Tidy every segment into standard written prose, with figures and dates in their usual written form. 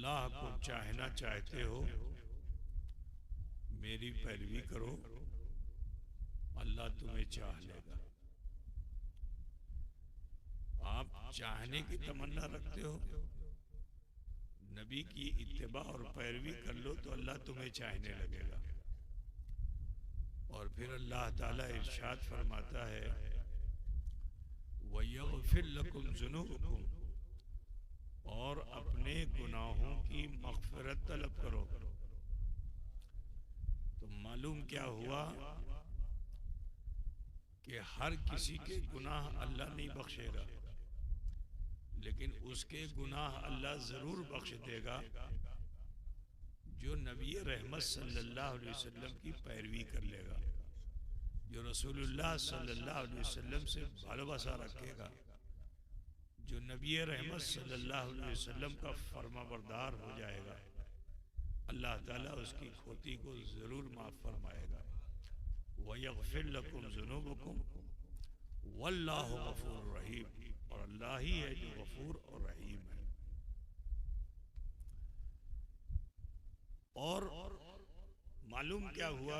अल्लाह को चाहना चाहते हो, मेरी पैरवी करो, अल्लाह तुम्हें चाह लेगा। आप चाहने की तमन्ना रखते हो, नबी की इत्तिबा और पैरवी कर लो तो अल्लाह तुम्हें चाहने लगेगा। और फिर अल्लाह ताला इरशाद फरमाता है, वयग़फ़िर लकुम ज़ुनूबकुम, और अपने गुनाहों की मग़फ़िरत तलब करो। तो मालूम क्या हुआ कि हर किसी के गुनाह अल्लाह नहीं बख्शेगा, लेकिन उसके गुनाह अल्लाह ज़रूर बख्श देगा जो नबी रहमत सल्लल्लाहु अलैहि वसल्लम की पैरवी कर लेगा, जो रसूलुल्लाह सल्लल्लाहु अलैहि वसल्लम से भालोबासा रखेगा, जो नबी रहमत सल्लल्लाहु अलैहि वसल्लम का फरमाबरदार हो जाएगा, अल्लाह ताला उसकी खोती को ज़रूर माफ़ फरमाएगा। वयग़फ़िर लकुम ज़ुनूबकुम वल्लाहु गफ़ूरुर रहीम, और अल्लाह ही है जो गफूर और रहीम है। और मालूम क्या हुआ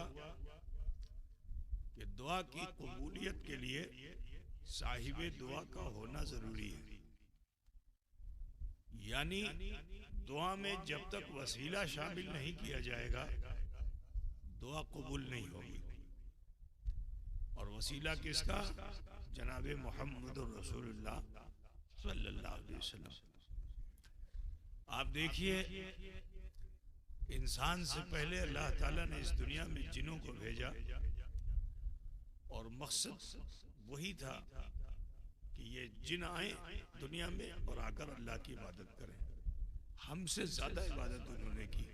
कि दुआ की कबूलियत के लिए साहिबे दुआ का होना जरूरी है। यानी दुआ में जब तक वसीला शामिल नहीं किया जाएगा, दुआ कबूल नहीं होगी। और वसीला किसका? जनाबे मुहम्मदुर रसूलुल्लाह सल्लल्लाहु अलैहि वसल्लम। आप देखिए, इंसान से पहले अल्लाह ताला ने इस दुनिया में जिन्नों को भेजा, और मकसद वही था कि ये जिन आए दुनिया में और आकर अल्लाह की इबादत करें। हमसे ज्यादा इबादत उन्होंने की।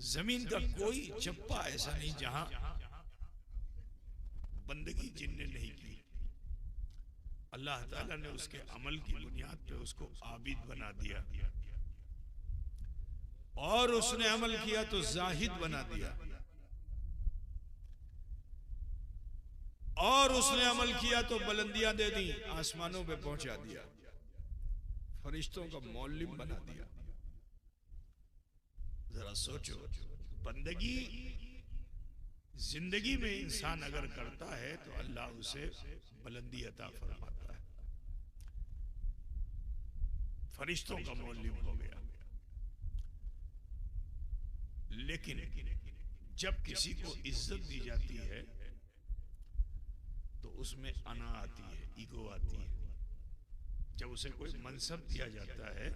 जमीन का कोई चप्पा ऐसा नहीं जहां बंदगी जिनने नहीं की। अल्लाह ताला ने उसके अमल की बुनियाद पे उसको आबिद बना दिया, और उसने अमल किया तो जाहिद बना दिया, और उसने अमल किया तो बुलंदियां दे दी, आसमानों पे पहुंचा दिया, फरिश्तों का मौलिम बना दिया। जरा सोचो, बंदगी जिंदगी में इंसान अगर करता है तो अल्लाह उसे बुलंदी अता फरमाता है, फरिश्तों का मौलिम हो गया। लेकिन जब किसी को इज्जत दी जाती है तो उसमें अना आती है, ईगो आती है। जब उसे कोई मनसब दिया जाता है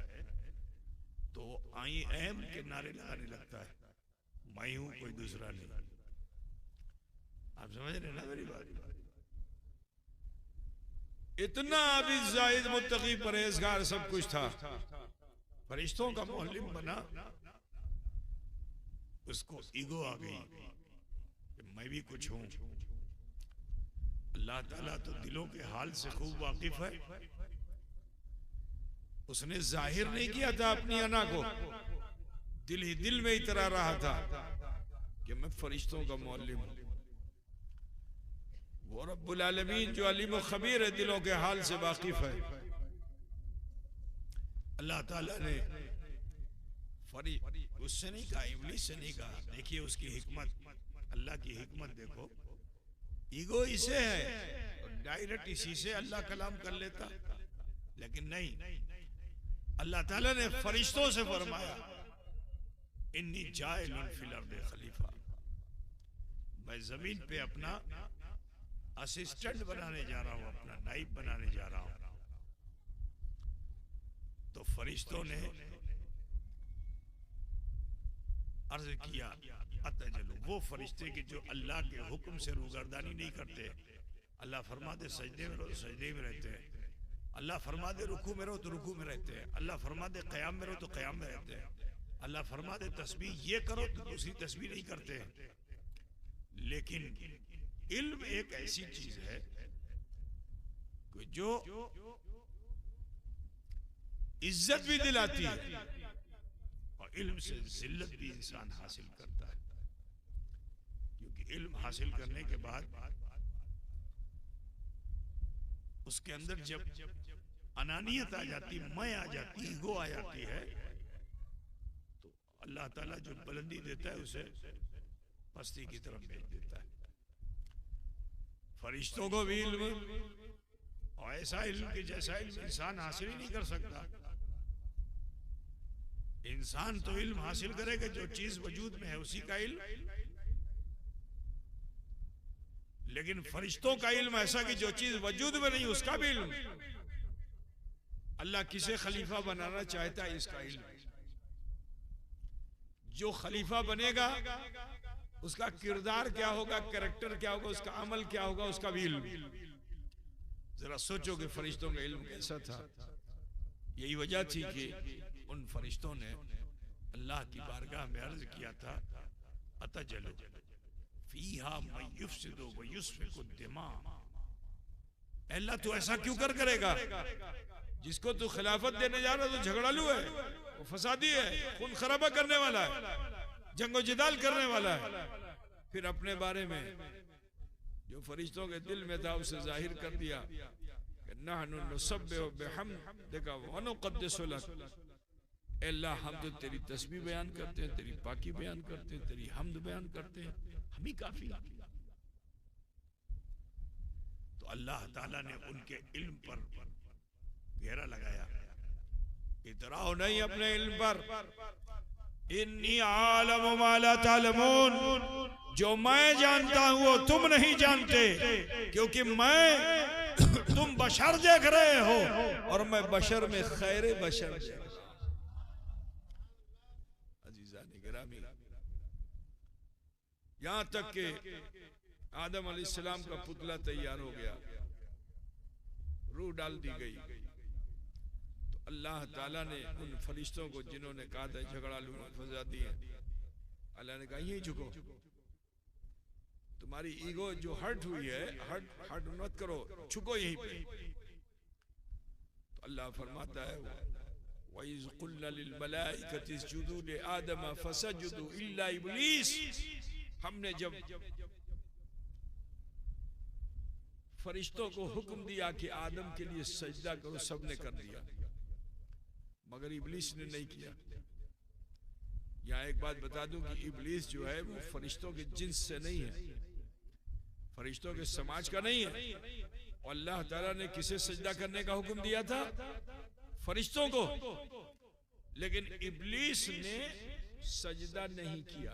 तो आई एम के नारे लगाने लगता है, मैं हूं, कोई दूसरा नहीं। आप समझ रहे ना मेरी बात? इतना अभी जाहिद मुत्तकी परहेजगार सब कुछ था, फरिश्तों का मौलिम बना, उसको ईगो आ गई कि मैं भी कुछ हूं। अल्लाह ताला तो दिलों के हाल से खूब वाकिफ है। उसने जाहिर नहीं किया था अपनी अना को, दिल ही दिल में इतरा रहा था कि मैं फरिश्तों का मौलिम हूं। वो रब्बुल आलमीन जो अलीम व खबीर है, दिलों के हाल से वाकिफ है। अल्लाह ताला ने उससे नहीं कहा, इब्लीस से नहीं कहा। देखिए उसकी हिकमत, अल्लाह की हिकमत देखो। ईगो इसे है, डायरेक्ट इसी से अल्लाह कलाम कर लेता, लेकिन नहीं, अल्लाह ताला ने फरिश्तों से फरमाया, इन्नी जाइलुन फिल अर्दि खलीफा, मैं जमीन पे अपना असिस्टेंट बनाने जा रहा हूं, अपना नाइब बनाने जा रहा हूं। तो फरिश्तों ने अर्ज किया, अतजलु, वो फरिश्ते की जो अल्लाह के हुक्म से रूगर्दानी नहीं करते। अल्लाह फरमा दे सजदे में रहो तो सजदे में रहते हैं, अल्लाह फरमा दे रुकू में रहो तो रुकू में रहते हैं, अल्लाह फरमा दे क़याम में रहो तो क़याम में रहते हैं, अल्लाह फरमा दे तस्बीह ये करो तो दूसरी तस्बीह नहीं करते हैं। लेकिन इल्म एक ऐसी चीज है कि जो इज्जत भी दिलाती है और इल्म से जिल्लत भी इंसान हासिल करता है। क्योंकि इल्म हासिल करने के बाद उसके अंदर जब अनानियत आ जाती, मैं आ जाती, ईगो आ जाती है, अल्लाह ताला जो बुलंदी देता है उसे पस्ती की तरफ भेज देता है। फरिश्तों को भी इल्म, और ऐसा इल्म कि जैसा इल्म इंसान हासिल ही नहीं कर सकता। इंसान तो इल्म हासिल करेगा जो चीज वजूद में है उसी का इल्म, लेकिन फरिश्तों का इल्म ऐसा कि जो चीज वजूद में नहीं उसका भी इल्म। अल्लाह किसे खलीफा बनाना चाहता है इसका इल्म। जो खलीफा बनेगा उसका किरदार क्या होगा, कैरेक्टर क्या होगा, उसका अमल क्या होगा, उसका भी इल्म। जरा सोचो कि फरिश्तों का इल्म कैसा था। यही वजह थी कि उन फरिश्तों ने अल्लाह की बारगाह में अर्ज किया था, अतजलु फीहा मन युफ्सिदु व युस्फिकु दिमा। अल्लाह तू ऐसा क्यों करेगा? जिसको तू खिलाफत देने जा रहा है तो झगड़ालू है, वो फसादी है, खून खराबा करने वाला है, जंगो जिदाल करने वाला है। फिर अपने बारे में जो फरिश्तों के दिल में था उसे जाहिर कर दिया कि नहनु नुसब्बिहु बिहम्दिका व नुक़द्दिसु लक। अल्लाह हम तो तेरी तस्बीह बयान करते हैं, तेरी पाकी बयान करते हैं, तेरी हम्द बयान करते हैं, हम ही काफी। तो अल्लाह ताला ने उनके इल्म पर घेरा लगाया। इतराओ नहीं अपने इल्म पर। इन्नी आलमु मा ला तालमून, जो मैं जानता हूं वो तुम नहीं जानते, क्योंकि तुम बशर देख रहे हो और मैं बशर में खैर बशर। अजीजा ने गिरामी, यहां तक कि आदम अलैहिस्सलाम का पुतला तैयार हो गया, रूह डाल दी गई, तो अल्लाह ताला ने उन फरिश्तों को जिन्होंने कहा था झगड़ालू फंसा दिए, अल्लाह ने कहा यही झुको, तुम्हारी ईगो जो हर्ट हुई है हर्ट मत करो, झुको यहीं पे। तो अल्लाह फरमाता है वइज़ क़ुल्ना लिल मलाइकति इसजुदू लि आदम फसजदू इल्ला इब्लीस। हमने जब फरिश्तों को हुक्म दिया कि आदम के लिए सजदा करो, सबने कर दिया, मगर इब्लीस ने नहीं किया। यहाँ एक बात बता दूं कि इब्लीस जो है वो फरिश्तों के जिन्स से नहीं है, फरिश्तों के समाज का नहीं है। और अल्लाह ताला ने किसे सजदा करने का हुक्म दिया था? फरिश्तों को। लेकिन इब्लीस ने सजदा नहीं किया।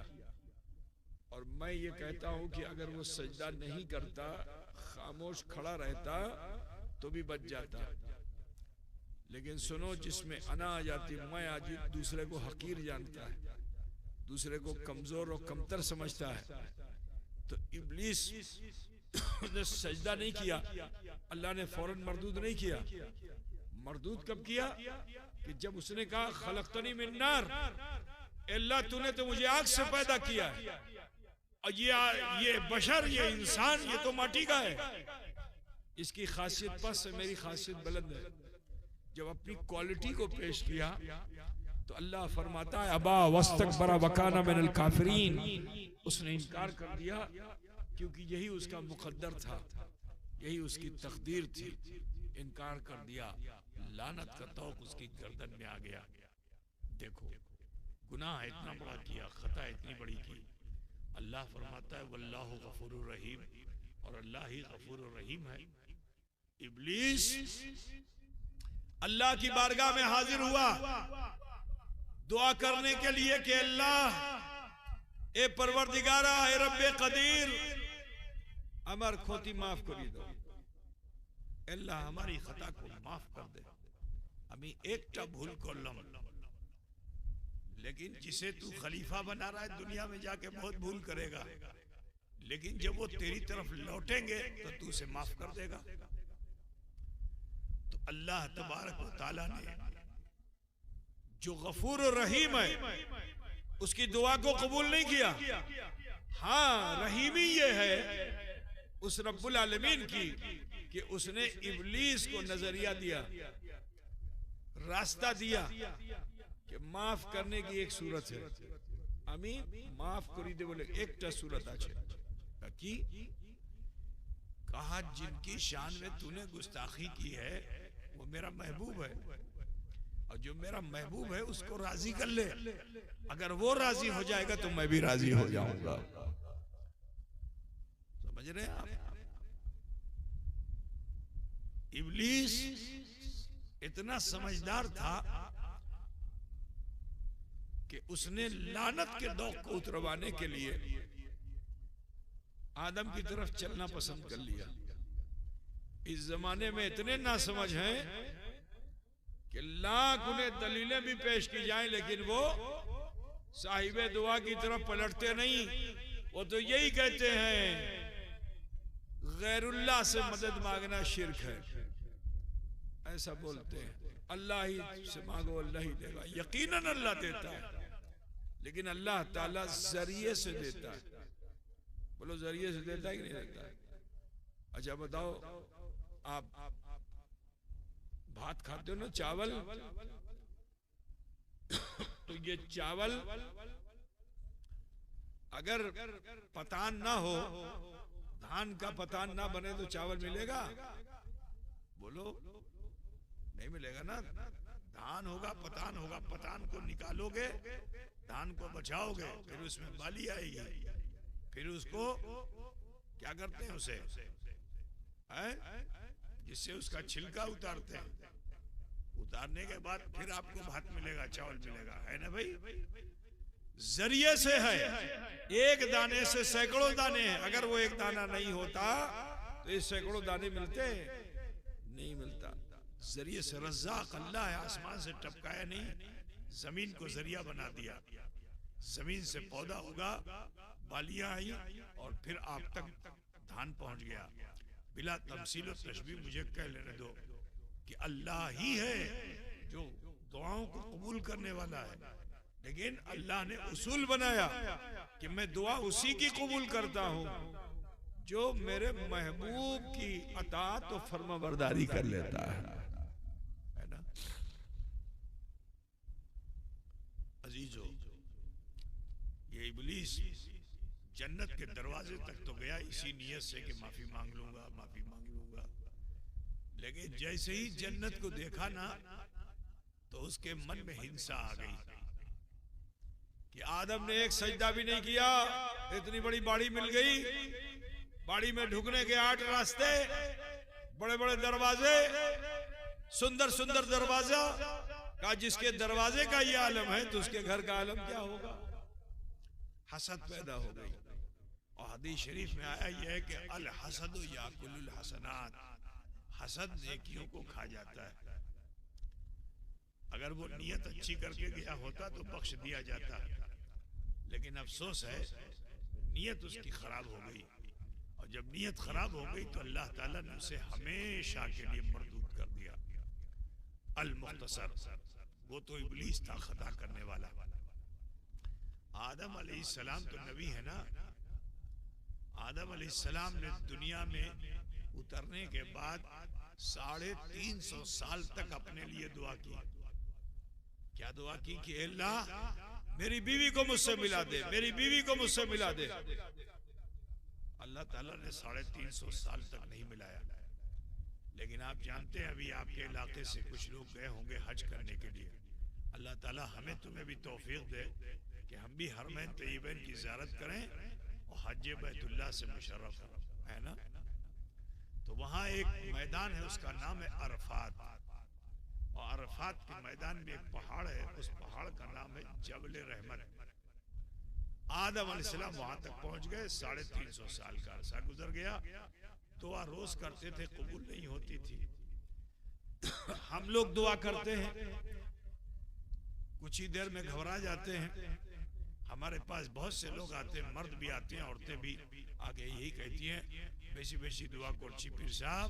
और मैं ये कहता हूं कि अगर वो सजदा नहीं करता, खामोश खड़ा रहता तो भी बच जाता। लेकिन सुनो, जिसमें अना आ जाती, मैं आज दूसरे को हकीर जानता है, दूसरे को कमजोर और कमतर समझता है, तो इब्लीस ने सजदा नहीं किया। अल्लाह ने फौरन मरदूद नहीं किया। मरदूद कब किया? कि जब उसने कहा खलक़तनी मिन नार, अल्लाह तूने तो मुझे आग से पैदा किया है, और ये बशर, ये इंसान, ये तो माटी का है, इसकी खासियत पस है, मेरी खासियत बुलंद है। जब अपनी क्वालिटी को पेश किया तो अल्लाह फरमाता है अबा वस्तकबरा वकाना मिनल काफिरीन, उसने इनकार कर दिया क्योंकि यही उसका मुकद्दर था, यही उसकी तकदीर थी। इनकार कर दिया, लानत का तौक उसकी गर्दन में आ गया। देखो, गुनाह इतना बड़ा किया, खता इतनी बड़ी की। अल्लाह फरमाता है वल्लाहु गफूरुर रहीम, और अल्लाह ही गफूरुर रहीम है। इब्लीस अल्लाह की बारगाह में हाजिर हुआ दुआ करने के लिए कि अल्लाह, ए परवरदिगारा, ए रब्बे कदीर, अमर खोती माफ करी दो, अल्लाह हमारी खता को माफ कर दे, हमें एकटा भूल करलम। लेकिन जिसे तू खलीफा बना रहा है दुनिया में जाके बहुत भूल करेगा, लेकिन जब वो तेरी तरफ लौटेंगे तो तू उसे माफ कर देगा। तो अल्लाह तबारक व तआला ने जो गफूर और रहीम है उसकी दुआ को कबूल नहीं किया। हाँ, रहीमी ये है उस रब्बुल आलमीन की कि उसने इब्लीस को नजरिया दिया, रास्ता दिया कि माफ करने की एक सूरत है। আমি माफ करी दे बोले एक सूरत আছে कि कहा जिनकी शान में तूने गुस्ताखी की है वो मेरा महबूब है। और जो मेरा महबूब है उसको राजी कर ले, अगर वो राजी हो जाएगा तो मैं भी राजी हो जाऊंगा। समझ रहे हैं आप? इब्लीस इतना समझदार था कि उसने लानत के दौर को उतरवाने के लिए आदम की तरफ चलना पसंद कर लिया। इस जमाने में इतने नासमझ हैं कि लाख उन्हें दलीलें भी पेश की जाएं, लेकिन वो साहिबे दुआ की तरफ पलटते नहीं। वो तो यही कहते हैं गैरुल्लाह से मदद मांगना शिर्क है, ऐसा बोलते हैं। अल्लाह ही से मांगो, अल्लाह ही देगा। यकीनन अल्लाह देता है, लेकिन अल्लाह ताला जरिए से देता है। बोलो, जरिए से देता है कि नहीं देता है? अच्छा बताओ, आप भात खाते हो ना, चावल, तो ये चावल अगर पतान ना हो, धान का पतान ना बने तो चावल मिलेगा? बोलो, नहीं मिलेगा ना। धान होगा, पतान होगा, पतान को निकालोगे, धान को बचाओगे, फिर उसमें बाली आएगी, फिर उसको क्या करते हैं, उसे जिससे उसका छिलका उतारते हैं। उतारने के बाद फिर आपको भात मिलेगा, चावल मिलेगा, है ना भाई? जरिए से है। एक दाने से सैकड़ों दाने हैं। अगर वो एक दाना नहीं होता तो ये सैकड़ों दाने मिलते? नहीं मिलता। जरिए से रज़्ज़ाक़ अल्लाह है, आसमान से टपकाया नहीं, जमीन को जरिया बना दिया। जमीन से पौधा होगा, बालियां आई और फिर आप तक धान पहुंच गया। बिला तमसील और तशबीह मुझे कह लेने दो कि अल्लाह ही है जो दुआओं को कबूल करने वाला है, लेकिन अल्लाह ने उसूल बनाया कि मैं दुआ उसी की कबूल करता हूं जो मेरे महबूब की अताअत और फर्माबरदारी कर लेता है ना। अजीजों, ये इब्लीस जन्नत के दरवाजे तक तो गया इसी नियत से कि माफी मांग लूंगा, माफी मांग लूंगा, लेकिन जैसे ही जन्नत को देखा ना तो उसके मन में हिंसा आ गई कि आदम ने एक सजदा भी नहीं किया, इतनी बड़ी बाड़ी मिल गई, बाड़ी में ढुकने के 8 रास्ते, बड़े बड़े दरवाजे, सुंदर सुंदर दरवाजा का, जिसके दरवाजे का ये आलम है तो उसके घर का आलम क्या होगा? हसद पैदा हो गई। और हदीस शरीफ में आया यह है कि अल हसद याकुलुल हसनात, हसद नेकियों को खा जाता है। अगर वो नियत अच्छी करके गया होता तो बख्श दिया जाता, लेकिन अफसोस है नियत उसकी खराब हो गई, और जब नियत खराब हो गई तो अल्लाह ताला ने उसे हमेशा के लिए मरदूद कर दिया। अल मुख्तसर, वो तो इब्लीस था खता करने वाला। आदम अलैहिस्सलाम तो नबी है ना। आदम अलैहिस्सलाम ने दुनिया में उतरने के बाद 350 साल तक अपने लिए दुआ की। क्या दुआ की कि अल्लाह मेरी बीवी को मुझसे मिला दे, मेरी बीवी को मुझसे मिला दे। अल्लाह ताला ने 350 साल तक नहीं मिलाया। लेकिन आप जानते हैं अभी आपके इलाके से कुछ लोग गए होंगे हज करने के लिए। अल्लाह ताला हमें तुम्हें भी तौफीक दे कि हम भी हरमैन तय्यबैन की ज़ियारत करें और हज बैतुल्लाह से मुशर्रफ है ना। तो वहाँ एक मैदान है, उसका नाम है अरफात, और अरफात के मैदान में एक पहाड़ है, उस पहाड़ का नाम है जबल रहमत। आदम अलैहिस्सलाम वहां तक पहुंच गए, 350 साल का अरसा गुजर गया। दुआ रोज करते थे, कबूल नहीं होती थी। हम लोग दुआ करते हैं, कुछ ही देर में घबरा जाते हैं। हमारे पास बहुत से लोग आते हैं, मर्द भी आते हैं, औरतें भी आगे यही कहती हैं, बेसी बेसी दुआ करछी पीर साहब,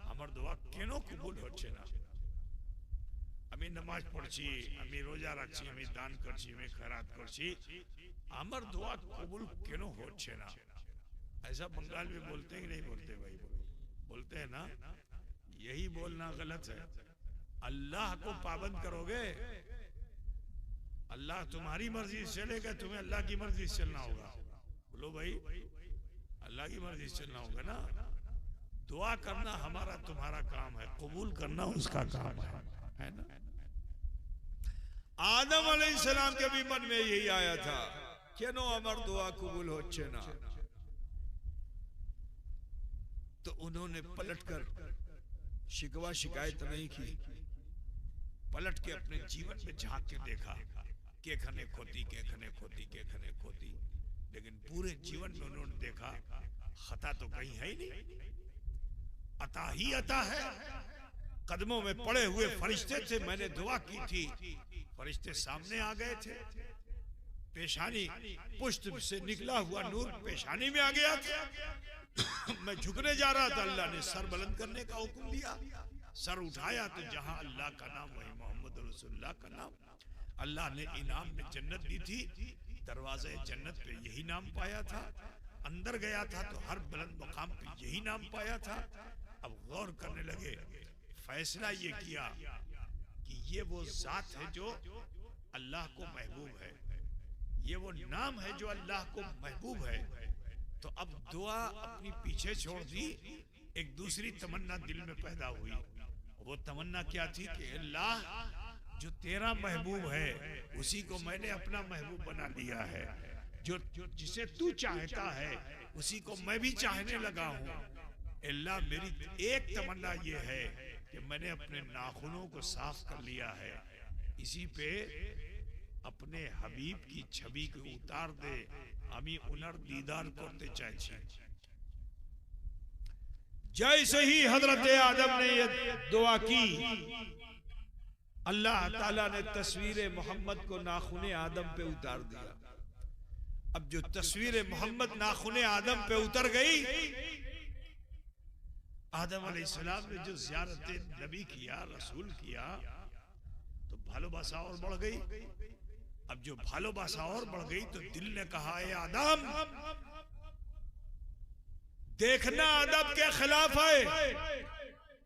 हमार दुआ केनो कबूल होच्छे ना। हमें नमाज पढ़छी, हमें रोजा रखछी, हमें दान करछी, हमें खैरात करछी, हमार दुआ कबूल केनो होच्छे ना। ऐसा बंगाल में बोलते हैं कि नहीं बोलते भाई? बोलते हैं ना। यही बोलना गलत है। अल्लाह को पाबंद करोगे, अल्लाह तुम्हारी मर्जी से चलेगा, तुम्हें अल्लाह की मर्जी से चलना होगा। बोलो भाई, अल्लाह की मर्जी से चलना होगा ना। दुआ करना हमारा तुम्हारा काम है, कबूल करना उसका काम है ना। आदम अलैहिस्सलाम के भी मन में यही आया था, क्यों अमर दुआ कबूल होच्छे ना। तो उन्होंने पलटकर शिकवा शिकायत नहीं की, पलट के अपने जीवन में झांक के देखा के खने खोती के खने खोती के खने खोती, लेकिन पूरे जीवन में उन्होंने देखा खता तो कहीं है ही नहीं, अता ही अता है। कदमों में पड़े हुए फरिश्ते से मैंने दुआ की थी, फरिश्ते सामने आ गए थे, पेशानी पुष्ट से निकला हुआ नूर पेशानी में आ गया था। मैं झुकने जा रहा था, अल्लाह ने सर बुलंद करने का हुक्म दिया, सर उठाया तो जहां अल्लाह का नाम वही मोहम्मद रसूलुल्लाह का नाम। अल्लाह ने इनाम में जन्नत दी थी, दरवाजे जन्नत पे यही नाम पाया था, अंदर गया था तो हर बुलंद मकाम पे यही नाम पाया था। अब गौर करने लगे, फैसला ये किया कि ये वो जात है जो अल्लाह को महबूब है, ये वो नाम है जो अल्लाह को महबूब है। तो अब दुआ अपनी पीछे छोड़ दी, एक दूसरी तमन्ना दिल में पैदा हुई। वो तमन्ना क्या थी कि अल्लाह जो तेरा महबूब है उसी को मैंने अपना महबूब बना लिया है, जो जिसे तू चाहता है उसी को मैं भी चाहने लगा हूँ। अल्लाह मेरी एक तमन्ना ये है कि मैंने अपने नाखूनों को साफ कर लिया है, इसी पे अपने हबीब की छवि को उतार दे, আমি उनर दीदार करते चाहे। जैसे ही हजरत आदम ने ये दुआ की, अल्लाह ताला ने तस्वीर मोहम्मद को नाखूने आदम पे उतार दिया। अब जो तस्वीर मोहम्मद नाखूने आदम पे उतर गई, आदम अलैहिस्सलाम ने जो ज़ियारत नबी किया, रसूल किया, तो भालोबासा और बढ़ गई। अब जो भालोबासा और बढ़ गई तो दिल ने कहा, ए आदम देखना अदब के खिलाफ है,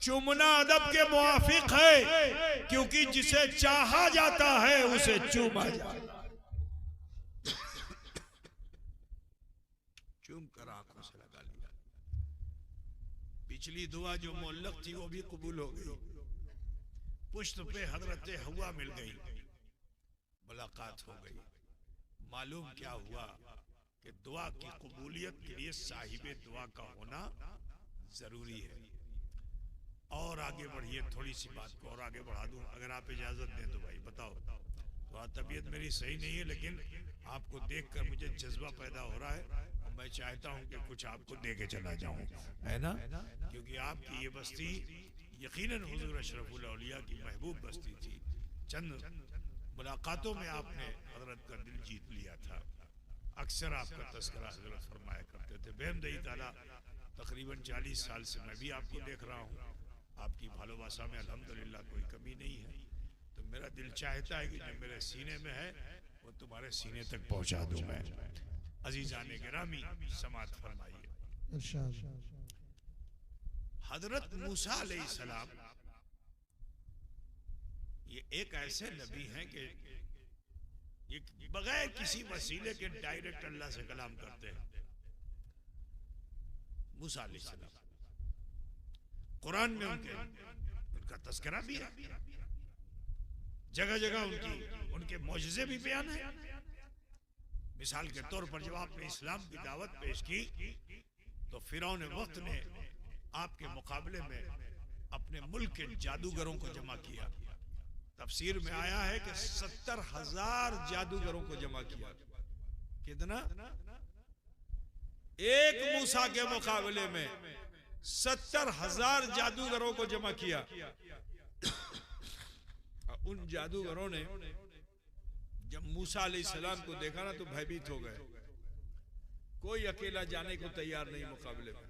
चूमना अदब के मुआफिक है, क्योंकि जिसे चाहा जाता है उसे चूमा जाता। चूम कर आंखों से लगा लिया। पिछली दुआ जो मुअल्लक थी वो भी कबूल हो गई। पुश्त पे हजरत हवा मिल गई, मुलाकात हो गई। मालूम क्या हुआ कि दुआ की कबूलियत के लिए साहिबे दुआ का होना जरूरी है। और आगे बढ़िए, थोड़ी सी बात को और आगे बढ़ा दूं अगर आप इजाजत दें तो। भाई बताओ, तो तबीयत मेरी सही नहीं है, लेकिन आपको देखकर मुझे जज्बा पैदा हो रहा है और मैं चाहता हूं कि कुछ आपको दे के चला जाऊं, है ना, क्योंकि आपकी ये बस्ती यकीनन हुजूर अशरफुल औलिया की महबूब बस्ती थी। चंद मुलाकातों में आपने हजरत का दिल जीत लिया था। अक्सर आपका तस्करा हजरत फरमाया करते थे। बेहमदई ताला तकरीबन 40 साल से मैं भी आपको देख रहा हूँ, आपकी भालोबासा में अल्हम्दुलिल्लाह कोई कमी नहीं है। तो मेरा दिल चाहता है कि जो मेरे सीने में है वो तुम्हारे सीने तक पहुँचा दूँ मैं। अजीज़ान गिरामी समात फरमाइए। हजरत मूसा अलैहिस्सलाम ये एक ऐसे नबी हैं कि ये बगैर किसी वसीले के डायरेक्ट अल्लाह से कलाम करते हैं। मूसा अलैहिस्सलाम, कुरान में उनका तस्करा भी है, जगह जगह उनके मौजज़े भी बयान है। मिसाल के तौर पर जब आपने इस्लाम की दावत पेश की तो फिरौन वक्त ने आपके मुकाबले में अपने मुल्क के जादूगरों को जमा किया। तफसीर में आया है कि 70,000 जादूगरों को जमा किया। कितना? एक मूसा के मुकाबले में 70,000 जादूगरों को जमा किया। उन जादूगरों ने जब मूसा अलैहिस्सलाम को देखा ना तो भयभीत हो गए। कोई अकेला जाने को तैयार नहीं मुकाबले में।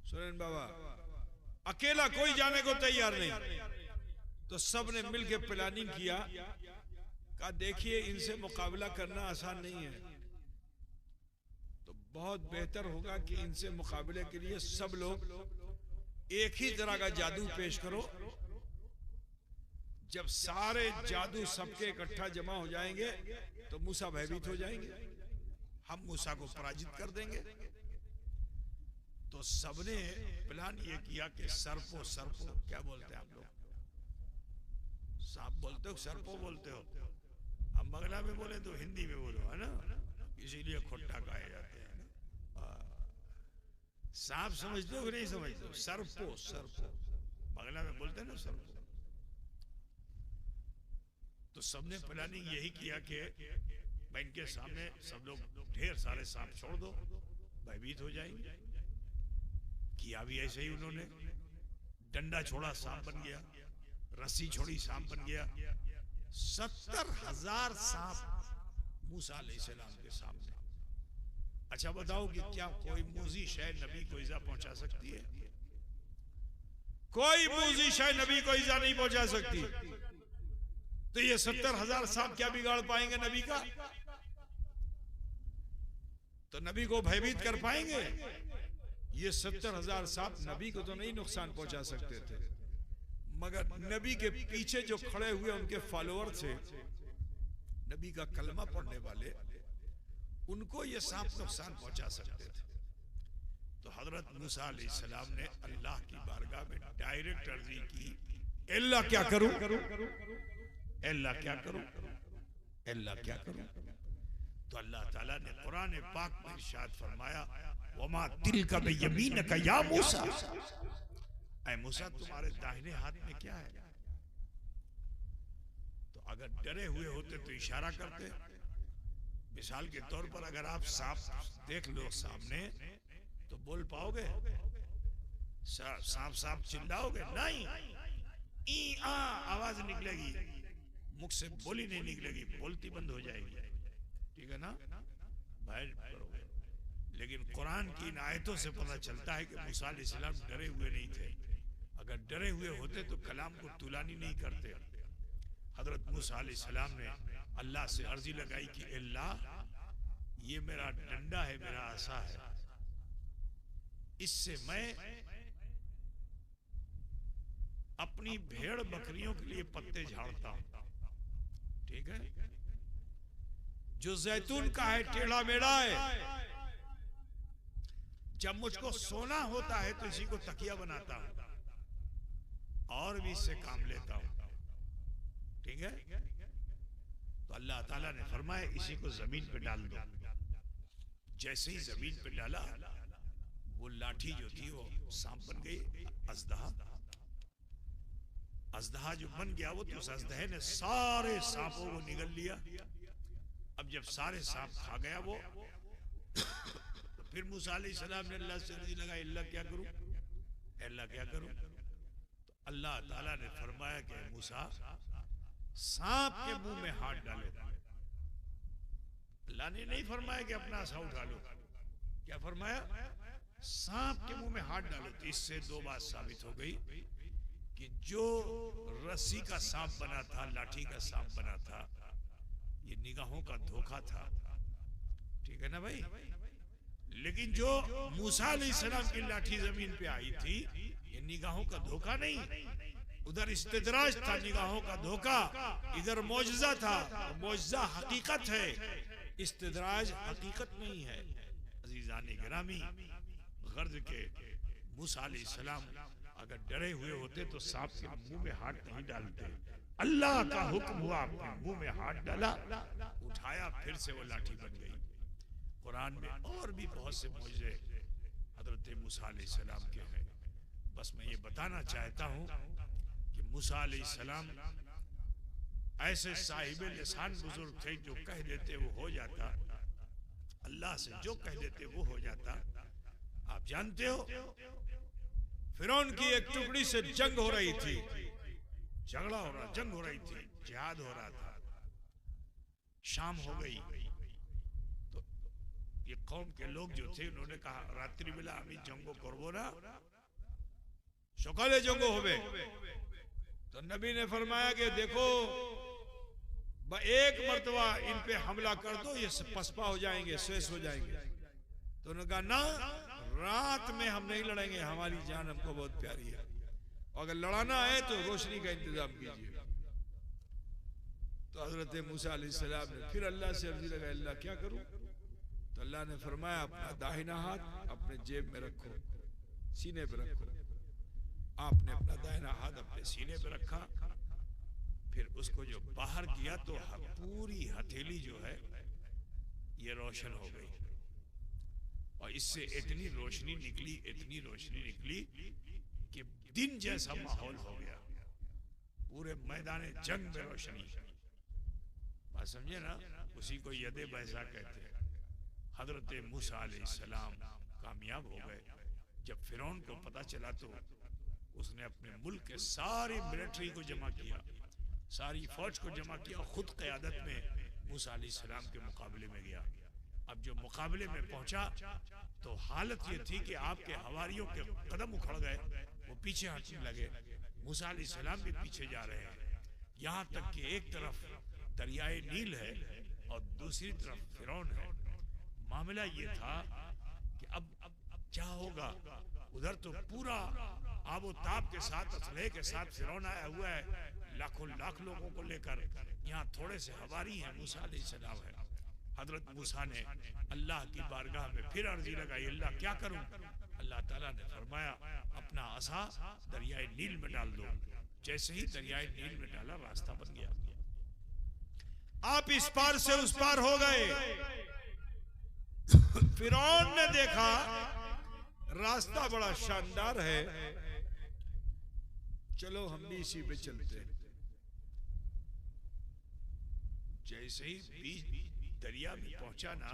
सुरेन बाबा, अकेला कोई जाने को तैयार नहीं। तो सब ने मिलकर प्लानिंग किया, कहा देखिए इनसे मुकाबला करना आसान नहीं है, तो बहुत बेहतर होगा कि इनसे मुकाबले के लिए सब लोग एक ही तरह का जादू पेश करो। जब सारे जादू सबके इकट्ठा जमा हो जाएंगे तो मूसा भयभीत हो जाएंगे, हम मूसा को पराजित कर देंगे। तो सबने प्लान ये किया कि सरपो क्या बोलते हैं आप लोग, सांप बोलते हो सरपो बोलते हो, हम बंगला में बोले तो हिंदी में बोलो, है ना, इसीलिए खोट्टा कहे जाते हैं ना। सांप समझते हो कि नहीं समझते हो? सरपो, सरपो बंगला में बोलते हैं ना सरपो। तो सबने प्लानिंग यही किया कि भाई इनके सामने सब लोग ढेर सारे सांप छोड़ दो, भयभीत हो जाएंगे। किया भी ऐसे ही उन्होंने, डंडा छोड़ा सांप बन गया, रस्सी छोड़ी सांप बन गया। 70,000 सांप मूसा अलैहिस्सलाम के सामने। अच्छा बताओ कि क्या कोई मूजी शय नबी को इजा पहुंचा सकती है? कोई मूजी शय नबी को इजा नहीं पहुंचा सकती। तो ये 70,000 सांप क्या बिगाड़ पाएंगे नबी का? तो नबी को भयभीत कर पाएंगे? ये 70,000 सांप नबी को तो नहीं नुकसान पहुंचा सकते थे, मगर नबी के पीछे जो खड़े हुए उनके फॉलोअर थे, नबी का कलमा पढ़ने वाले, उनको ये सांप नुकसान पहुंचा सकते थे। तो हजरत मूसा अलैहिस्सलाम ने अल्लाह की बारगाह में डायरेक्ट अर्जी की, अल्लाह क्या करूं, अल्लाह क्या करूं, अल्लाह क्या करूं? तो अल्लाह ताला ने कुरान पाक में इरशाद फरमाया, वमा तिलका बियमीनका या मूसा, ऐ मूसा तुम्हारे दाहिने हाथ में क्या है? तो अगर डरे हुए होते तो इशारा करते। मिसाल के तौर पर अगर आप सांप देख लो सामने तो बोल पाओगे? सांप सांप चिल्लाओगे? नहीं, ई आ आवाज निकलेगी, मुख से बोली नहीं निकलेगी, बोलती बंद हो जाएगी, ठीक है ना, बाहर करोगे। लेकिन कुरान की इन आयतों से पता चलता है कि मूसा अलैहिस्सलाम डरे हुए नहीं थे। अगर डरे हुए होते तो कलाम को तुलानी नहीं करते। हजरत मूसा अलैहिस्सलाम ने अल्लाह से अर्जी लगाई कि अल्लाह, ये मेरा डंडा है, मेरा आसा है, इससे मैं अपनी भेड़ बकरियों के लिए पत्ते झाड़ता हूं, ठीक है। जो जैतून का है टेढ़ा मेढ़ा है, जब मुझको सोना होता है तो इसी को तकिया बनाता हूं और भी इससे काम लेता हूं, ठीक है। तो अल्लाह ताला ने फरमाया इसी को जमीन पे डाल दो। जैसे ही जमीन पे डाला, वो लाठी जो थी वो सांप बन गई, अजदहा। अजदहा जो बन गया वो, तो उस अजदहे ने सारे सांपों को निगल लिया। अब जब सारे सांप खा गया वो, तो फिर मूसा अलैहिस्सलाम ने अल्लाह से अर्जी लगाई, अल्लाह क्या करूं, अल्लाह क्या करूं? तो अल्लाह ताला ने फरमाया कि मूसा, सांप के मुंह में हाथ डालो। अल्लाह ने नहीं फरमाया कि अपना आसा उठा लो, क्या फरमाया? सांप के मुंह में हाथ डालो। तो इससे दो बात साबित हो गई कि जो रस्सी का सांप बना था, लाठी का सांप बना था, ये निगाहों का धोखा था, ठीक है ना भाई। लेकिन जो मूसा अलैहिस्सलाम की लाठी जमीन पे आई थी, ये निगाहों का धोखा नहीं, उधर इस्तिदराज था, निगाहों का धोखा। इधर मौजज़ा था, मौजज़ा हकीकत है, इस्तिदराज हकीकत नहीं है। अजीजान गिरामी, गर्द के मूसा अलैहिस्सलाम अगर डरे हुए होते तो सांप के मुंह में हाथ नहीं डालते। अल्लाह का हुक्म हुआ, अपने मुंह में हाथ डाला, उठाया, फिर से वो लाठी बन गई। कुरान में और भी बहुत से मौजज़े हजरत मूसा अलैहिस्सलाम के हैं। बस मैं ये बताना चाहता हूँ कि मूसा अलैहिस्सलाम ऐसे साहिब लिसान बुजुर्ग थे, जो कह देते वो हो जाता, अल्लाह से जो कह देते वो हो जाता। आप जानते हो फिरौन की एक टुकड़ी से जंग हो रही थी, झगड़ा हो रहा, जंग हो रही थी, जिहाद हो रहा था। शाम हो गई तो ये कौम के लोग जो थे, उन्होंने कहा रात्रि बेला हमें जंगो करबो ना, सकाले जंगो होबे। तो नबी ने फरमाया कि देखो, एक मर्तबा इन पे हमला कर दो, ये पसपा हो जाएंगे, शेष हो जाएंगे। तो उन्होंने कहा ना, रात में हम नहीं लड़ेंगे, हमारी जान हमको बहुत प्यारी है, अगर लड़ाना है तो रोशनी का इंतजाम कीजिए। तो हजरत मूसा अलैहिस्सलाम ने फिर अल्लाह से अर्जी लगाई, अल्लाह क्या करूं? तो अल्लाह ने फरमाया अपना दाहिना हाथ अपने जेब में रखो, सीने पे रखो। आपने अपना दाहिना हाथ अपने सीने पे रखा, फिर उसको जो बाहर किया तो पूरी हथेली जो है ये रोशन हो गई, और इससे इतनी रोशनी निकली कि दिन जैसा माहौल हो गया, पूरे मैदान जंग में रोशनी। बात समझे ना? उसी को यदे बैसा कहते हैं। हजरत मूसा अलैहिस्सलाम कामयाब हो गए। जब फिरौन को पता चला तो उसने अपने मुल्क के सारी मिलिट्री को जमा किया, सारी फौज को जमा किया, खुद क़यादत में मूसा अलैहिस्सलाम के मुकाबले में गया। अब जो मुकाबले में पहुंचा तो हालत ये थी कि आपके हवारियों के कदम उखड़ गए, वो पीछे हटने लगे, मूसा अलैहिस्सलाम भी पीछे जा रहे हैं, यहाँ तक कि एक तरफ दरियाए नील है और दूसरी तरफ फिरौन है। मामला ये था कि अब क्या होगा? उधर तो पूरा आबो ताब के साथ, असलहे के साथ फिरौन आया हुआ है, लाखों लाख लोगों को लेकर। यहाँ थोड़े से हवारी हैं, मूसा अलैहिस्सलाम है। हजरत मूसा ने अल्लाह की बारगाह में फिर अर्जी लगाई, अल्लाह क्या करूं? अल्लाह ताला ने फरमाया अपना असा दरियाए नील में डाल दो। जैसे ही दरियाए नील में डाला, रास्ता बन गया, आप इस पार से उस पार हो गए। फिरौन ने देखा रास्ता बड़ा शानदार है, चलो हम भी इसी पे चलते हैं। जैसे ही बीच दरिया में पहुंचा ना,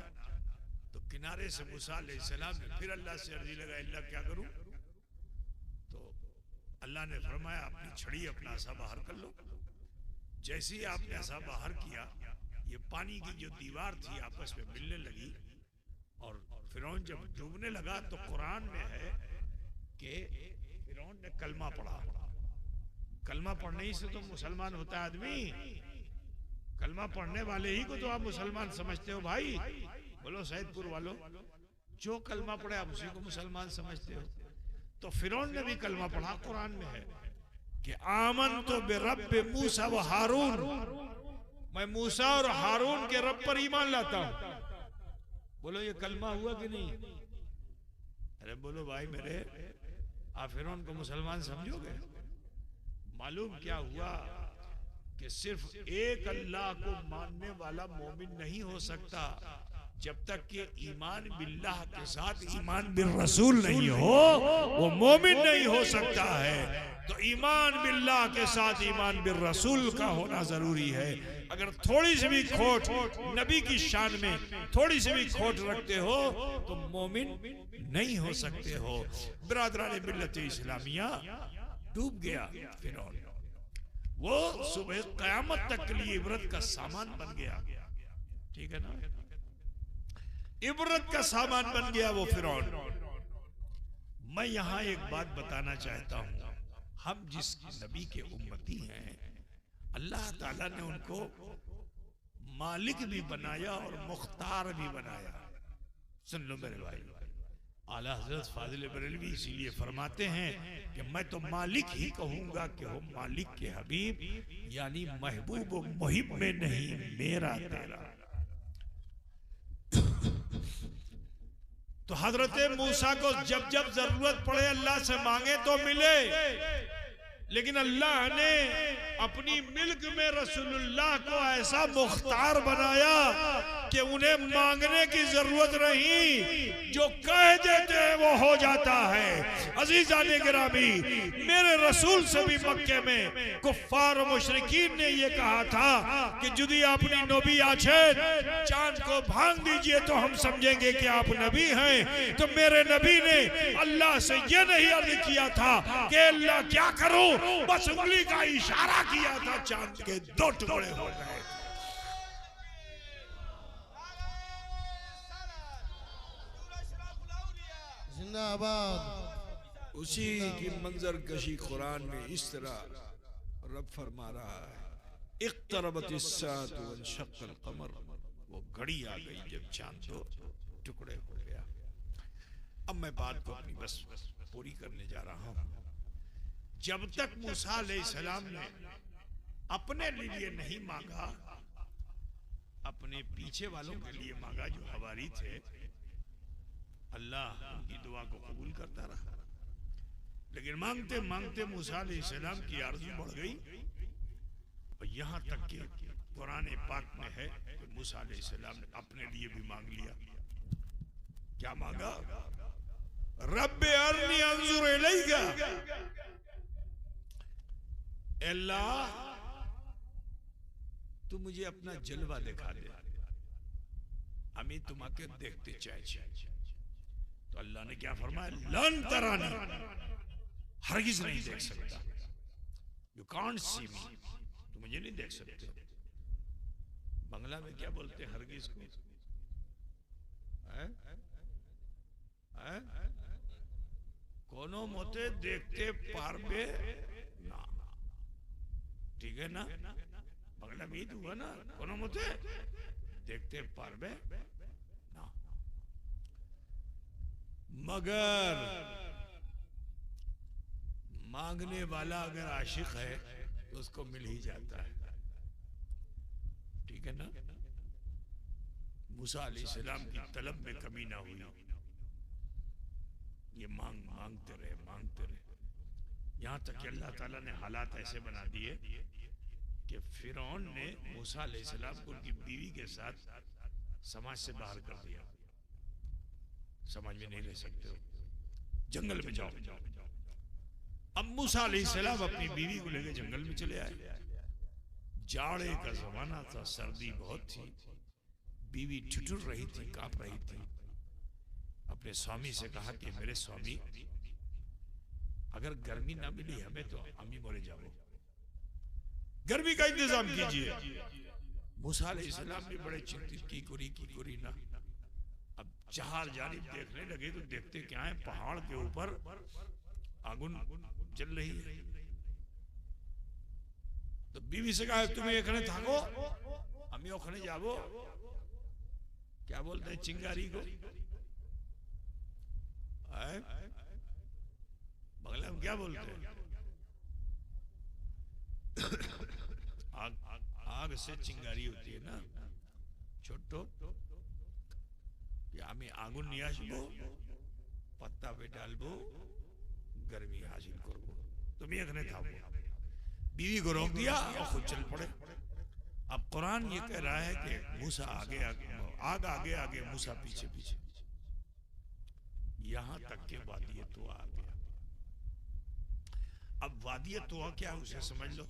तो किनारे से मूसा अलैहिस्सलाम ने फिर अल्लाह से अर्जी लगाई, अल्लाह क्या करूं? तो अल्लाह ने फरमाया अपनी छड़ी, अपना असा बाहर कर लो। जैसे ही आपने असा बाहर किया, ये पानी की जो दीवार थी आपस में मिलने लगी, और फिरौन जब डूबने लगा तो कुरान में है कि फिरौन ने कलमा पढ़ा। कलमा पढ़ने ही से तो मुसलमान होता है आदमी। कलमा पढ़ने वाले ही को तो आप मुसलमान समझते हो भाई। बोलो सैदपुर वालों, जो कलमा पढ़े आप उसी को मुसलमान समझते हो। तो फिरौन ने भी कलमा पढ़ा। कुरान में है कि आमन तो बेरब्बे मूसा व हारून, मैं मूसा और हारून के रब पर ईमान लाता हूं। बोलो ये कलमा हुआ कि नहीं? अरे बोलो भाई मेरे, आप फिरौन को मुसलमान समझोगे? मालूम क्या हुआ कि सिर्फ एक अल्लाह को मानने वाला मोमिन नहीं हो सकता जब तक कि ईमान बिल्लाह के साथ ईमान बिल रसूल नहीं हो, वो मोमिन नहीं हो सकता है। तो ईमान बिल्लाह के साथ ईमान बिल रसूल का होना जरूरी है। अगर थोड़ी सी भी खोट नबी की शान में, थोड़ी सी भी खोट रखते हो तो मोमिन नहीं हो सकते हो। बिरादरान मिल्लत इस्लामिया डूब गया फिरौन, वो सुबह कयामत तक के लिए इबरत का सामान बन गया। ठीक है ना? इबरत का सामान बन गया वो फिरौन। मैं यहां एक बात बताना चाहता हूं, हम जिस नबी के उम्मती हैं, अल्लाह ताला ने उनको मालिक भी बनाया और मुख्तार भी बनाया। सुन लो मेरे भाई, आला हज़रत फाजिल बरेलवी इसीलिए फरमाते हैं कि मैं तो मालिक ही कहूंगा कि हो मालिक के हबीब, यानी महबूब व मुहिब में नहीं मेरा तेरा। तो हजरत मूसा को जब जब जरूरत पड़े अल्लाह से मांगे तो मिले, लेकिन अल्लाह ने अपनी मिल्क में रसूलुल्लाह को ऐसा मुख्तार बनाया कि उन्हें मांगने की जरूरत नहीं, जो कह देते हैं वो हो जाता है। अजीजाने गिरामी, मेरे रसूल से भी मक्के में कुफ्फार और मुशरिकीन ने ये कहा था कि जुदी अपनी नबी आछे चांद को भांग दीजिए तो हम समझेंगे कि आप नबी हैं। तो मेरे नबी ने अल्लाह से ये नहीं अर्ज किया था कि अल्लाह क्या करूं, बस उंगली का इशारा किया था, चांद के 2 टुकड़े हो गए। जिंदाबाद। उसी की मंजर कशी कुरान में इस तरह रब फरमा रहा है, इक़्तरबतिस्साअतु वंशक़्क़ल क़मर, वो घड़ी आ गई जब चांद 2 टुकड़े हो गया। अब मैं बात को अपनी बस पूरी करने जा रहा हूं। जब तक मूसा अलैहिस्सलाम ने अपने लिए नहीं मांगा, अपने पीछे वालों के लिए मांगा जो हवारी थे, अल्लाह उनकी दुआ को कबूल करता रहा। लेकिन मांगते मांगते मूसा अलैहिस्सलाम की आरज़ू बढ़ गई, और यहाँ तक कि कुरान पाक में है कि मूसा अलैहिस्सलाम ने अपने लिए भी मांग लिया। क्या मांगा? रब्बे अरनी अंजुर इलैका, अल्लाह तू मुझे अपना जलवा दिखा दे, हमें तुम्हारे देखते चाहिए। तो अल्लाह ने क्या फरमाया? लन तरानी, हरगिज नहीं देख सकता। यू कांट सी मी, तुम मुझे नहीं देख सकते। बंगला में क्या बोलते हैं हरगिज को? कोनो मोते देखते पारबे ना, ठीक है ना? बंगला में तो हुआ ना, कोनो मोते देखते पारबे ना। मगर मांगने वाला अगर आशिक है तो उसको मिल ही जाता है, ठीक है ना? मूसा अलैहिस्सलाम की तलब में कमी ना हुई, ये मांगते रहे। यहाँ तक कि अल्लाह ताला ने हालात ऐसे बना दिए कि फिरौन ने मूसा अलैहिस्सलाम को उनकी बीवी के साथ समाज से बाहर कर दिया। समाज में नहीं रह सकते हो, जंगल में जाओ। अब मूसा अलैहिस्सलाम अपनी बीवी को लेकर जंगल में चले आए। जाड़े का जमाना था, सर्दी बहुत थी, बीवी ठिठुर रही थी, कांप रही थी। अपने स्वामी से कहा कि मेरे स्वामी, अगर गर्मी ना मिली हमें तो हम ही मरे जाओ, गर्मी का इंतजाम कीजिए। मूसा अलैहिस्सलाम भी बड़े चिंतित की कुरी ना। अब चार जानिब देखने लगे तो देखते क्या है, पहाड़ के ऊपर आगुन जल रही है। तो बीवी से कहा तुम्हें एखने थाको, हम ओखने जाबो। क्या बोलते हैं चिंगारी को? बंगला में क्या बोलते हैं? आग से चिंगारी होती है ना, छोटो हमें आगुन नहीं आसबो, पत्ता पे डालबो, गर्मी हासिल करबो, तुम एखने थाको। बीवी को रोक दिया और खुद चल पड़े। अब कुरान ये कह रहा है कि मूसा आगे आगे मूसा पीछे पीछे, यहां तक के वादिय तुआ आ गया। अब वादिय तुआ क्या, उसे समझ लो।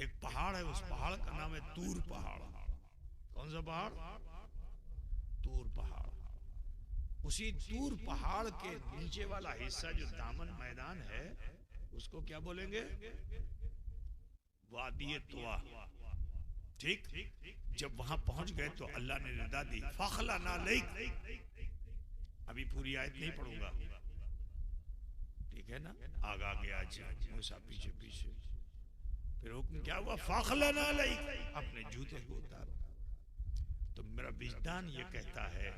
एक पहाड़ है, उस पहाड़ का नाम है तूर पहाड़। कौन सा पहाड़? तूर पहाड़। उसी तूर पहाड़ के नीचे वाला हिस्सा जो दामन मैदान है, उसको क्या बोलेंगे? वादिय तुआ। ठीक? जब वहां पहुंच गए तो अल्लाह ने निदा दी, फखला ना लैक। अभी पूरी आयत नहीं पढ़ूंगा, ठीक है ना? आगे आज मूसा पीछे पीछे। फिर हुक्म क्या हुआ? फखला ना लैक, अपने जूते को उतारो। तो मेरा विजदान ये कहता है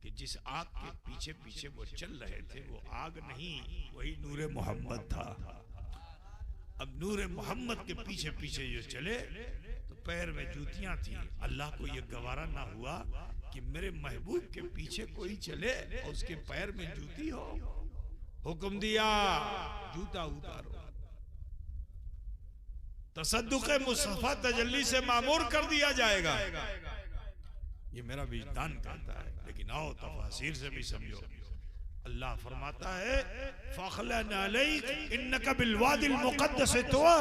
कि जिस आग के पीछे पीछे वो चल रहे थे, वो आग नहीं, वही नूरे मोहम्मद था। अब नूरे मोहम्मद के पीछे पीछे जो चले तो पैर में जूतियां थी। अल्लाह को ये गवारा ना हुआ कि मेरे महबूब के पीछे कोई चले और उसके पैर में जूती हो। हुक्म दिया, जूता उतारो। तसद्दुक़े मुस्तफा तजल्ली से मामूर कर दिया जाएगा, ये मेरा विजदान कहता है। लेकिन आओ तफसीर से भी समझो। अल्लाह फरमाता है फखलना अलैक इन्नका बिल वादिल मुक़द्दस तुआ।